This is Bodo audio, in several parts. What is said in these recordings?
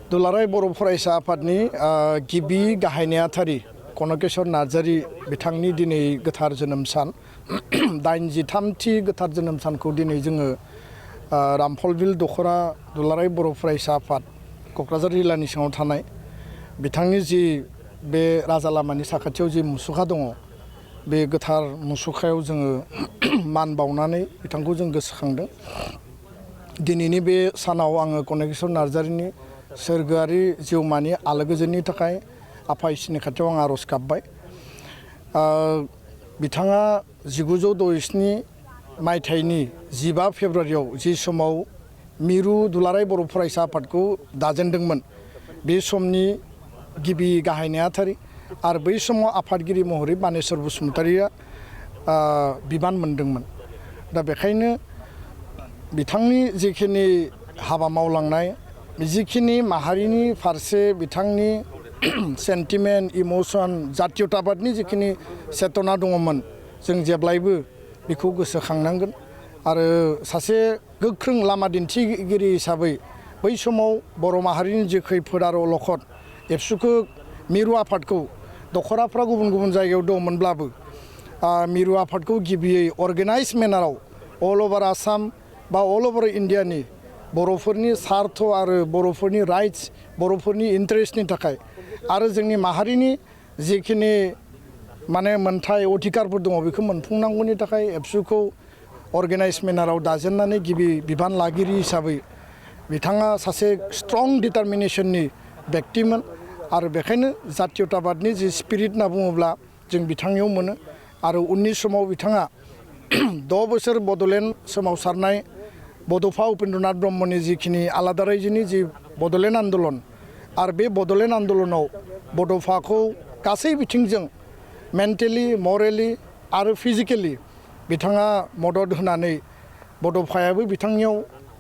दुलाराय बर' फरायसा आफादनि गिबि गाहाय नेहाथारि कन'क नार्जारि बिथांनि दिनै गोथार जोनोम सान 83थि गोथार जोनोम सानखौ दिनै जोङो रामफलबिल दख'रा दुलाराय बर' फरायसा आफाद क'क्राझार जिल्लानि सिङाव थानाय बिथांनि जि बे राजा लामानि साखाथियाव जि मुसुखा दङ बे गोथार मुसुखायाव जोङो मान बावनानै बिथांखौ जों गोसोखांदों। दिनैनि बे सानाव आङो कन'क नार्जारिनि सोरगोआरि जिउमानि आलो गोजोननि थाखाय आफा इसोरनि खाथियाव आं आर'ज गाबबाय। बिथाङा 1967 मायथाइनि 15 फेब्रुवारियाव जि समाव मिरु दुलाराय बर' फरायसा आफादखौ दाजेनदोंमोन बे समनि गिबि गाहाय नेहाथारि आरो बै समाव आफादगिरि महरै बानेश्वर बसुमतारिया बिबान मोनदोंमोन। दा बेखायनो बिथांनि जिखिनि हाबा मावलांनाय जिखिनि माहारिनि फारसे बिथांनि सेन्टिमेन्ट इमोशन जातीयताबादनि जिखिनि चेतना दङमोन जों जेब्लायबो बेखौ गोसोखांनांगोन आरो सासे गोख्रों लामा दिन्थिगिरि हिसाबै बै समाव बर' माहारिनि जि खैफोद आरो अलखद एबसुखौ मिरु आफादखौ दख'राफ्रा गुबुन गुबुन जायगायाव दंमोनब्लाबो मिरु आफादखौ गिबियै अर्गेनाइज मेनाराव अल अभार आसाम बा अल अभार इन्डियानि बर'फोरनि सार्थ आरो बर'फोरनि राइट्स बर'फोरनि इन्टारेस्टनि थाखाय आरो जोंनि माहारिनि जिखिनि माने मोनथाय अधिकारफोर दङ बेखौ मोनफुंनांगौनि थाखाय एबसुखौ अर्गेनाइज मेनाराव दाजेननानै गिबि बिबान लागिरि हिसाबै बिथाङा सासे स्ट्रं डिटारमिनेशननि व्यक्तिमोन आरो बेखायनो जातीयताबादनि जि स्पिरिट होनना बुङोब्ला जों बिथांनियाव मोनो आरो उननि समाव बिथाङा 6 बोसोर बड'लेण्ड सोमावसारनाय बड'फा उपेन्द्रनाथ ब्रह्मनि जिखिनि आलादा रायजोनि जि बड'लेण्ड आन्दलन आरो बे बड'लेण्ड आन्दलनाव बड'फाखौ गासै बिथिंजों मेन्टेलि मरेलि आरो फिजिकेलि बिथाङा मदद होनानै बड'फायाबो बिथांनियाव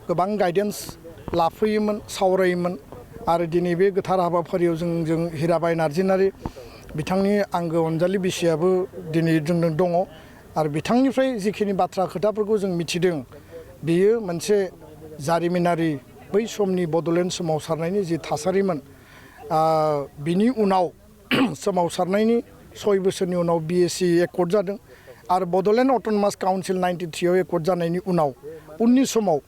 गोबां गाइडेन्स लाफैयोमोन सावरायोमोन आरो दिनै बे गोथार हाबाफारियाव जों हिराबाइ नार्जिनारि बिथांनि आंगो अनजालि बिसियाबो दिनै जोंनो दङ आरो बिथांनिफ्राय जिखिनि बाथ्रा खोथाफोरखौ जों मिथिदों बेयो मोनसे जारिमिनारि बै समनि बड'लेण्ड सोमावसारनायनि जि थासारिमोन। बिनि उनाव सोमावसारनायनि 6 बोसोरनि उनाव BAC एकर्ड जादों आरो बड'लेण्ड अट'नमास काउन्सिल 93आव एकर्ड जानायनि उनाव उननि समाव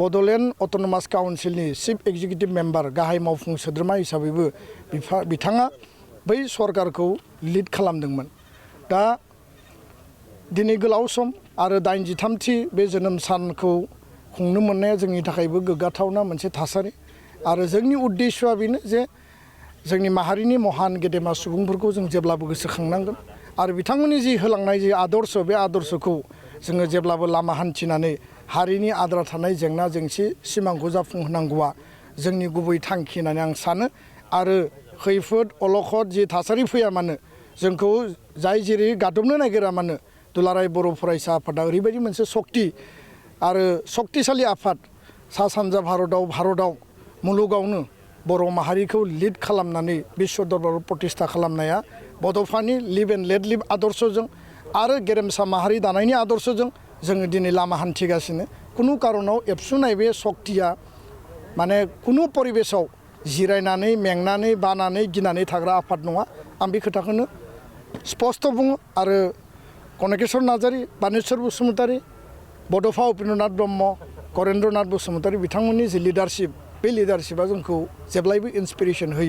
बड'लेण्ड अट'नमास काउन्सिलनि चिफ एक्जिकिउटिभ मेम्बार गाहाय मावफुं सोद्रोमा हिसाबैबो बिथाङा बै सरकारखौ लिड खालामदोंमोन। दा दिनै गोलाव सम आरो 83थि बे जोनोम सानखौ खुंनो मोननाया जोंनि थाखायबो गोग्गाथावना मोनसे थासारि आरो जोंनि उद्देश्यआ बेनो जे जोंनि माहारिनि महान गेदेमा सुबुंफोरखौ जों जेब्लाबो गोसोखांनांगोन आरो बिथांमोननि जि होलांनाय जि आदर्श बे आदर्शखौ जोङो जेब्लाबो लामा हान्थिनानै हारिनि आद्रा थानाय जेंना जेंसि सिमांखौ जाफुंहोनांगौआ जोंनि गुबै थांखि होननानै आं सानो आरो खैफोद अलखद जि थासारि फैया मानो जोंखौ जाय जेरै गादबनो नागिरा मानो दुलाराय बर' फरायसा आफादा ओरैबायदि मोनसे सक्ति आरो सक्तिशालि आफाद सा सानजा भारताव मुलुगावनो बर' माहारिखौ लिड खालामनानै बिश्व दरबाराव प्रतिष्ठा खालामनाया बड'फानि लिभ एन्ड लेट लिभ आदर्शजों आरो गेरेमसा माहारि दानायनि आदर्शजों जोङो दिनै लामा हान्थिगासिनो कुनु कारनाव एबसुनाय बे सक्तिया माने कुनु परिबेसाव जिरायनानै मेंनानै बानानै गिनानै थाग्रा आफाद नङा आं बे खोथाखौनो स्पष्ट बुङो आरो कन'क नार्जारि बानेश्वर बसुमतारि बड'फा उपेन्द्रनाथ ब्रह्म करेन्द्रनाथ बसुमतारि बिथांमोननि जि लिडारशिप बे लिडारशिपआ जोंखौ जेब्लायबो इन्सपिरेसन होयो।